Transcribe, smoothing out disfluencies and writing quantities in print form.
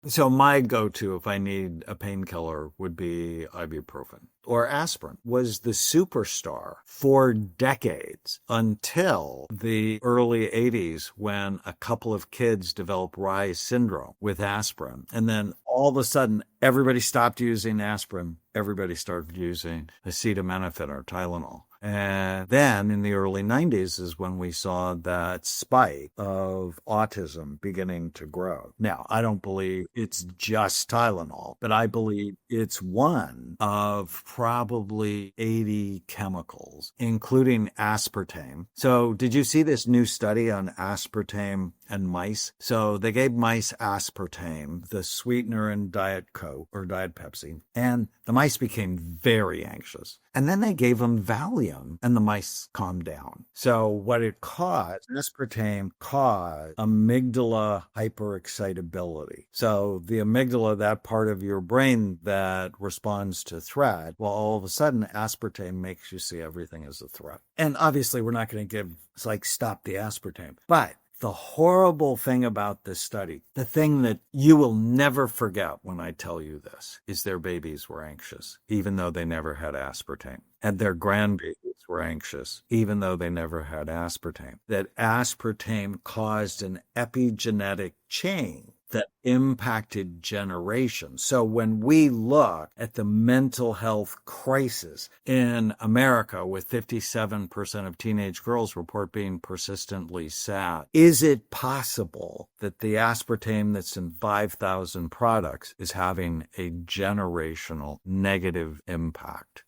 So my go-to if I need a painkiller would be ibuprofen or aspirin was the superstar for decades until the early 80s when a couple of kids developed Reye's syndrome with aspirin. And then all of a sudden, everybody stopped using aspirin. Everybody started using acetaminophen or Tylenol. And then in the early 90s is when we saw that spike of autism beginning to grow. Now, I don't believe it's just Tylenol, but I believe it's one of probably 80 chemicals, including aspartame. So, did you see this new study on aspartame and mice? So, they gave mice aspartame, the sweetener in Diet Coke or Diet Pepsi, and the mice became very anxious. And then they gave them Valium and the mice calmed down. So what it caused, aspartame caused amygdala hyperexcitability. So the amygdala, that part of your brain that responds to threat, well, all of a sudden aspartame makes you see everything as a threat. And obviously we're not going to give, it's like stop the aspartame. But the horrible thing about this study, the thing that you will never forget when I tell you this, is their babies were anxious, even though they never had aspartame. And their grandbabies were anxious, even though they never had aspartame. That aspartame caused an epigenetic change that impacted generations. So when we look at the mental health crisis in America, with 57% of teenage girls report being persistently sad, is it possible that the aspartame that's in 5,000 products is having a generational negative impact?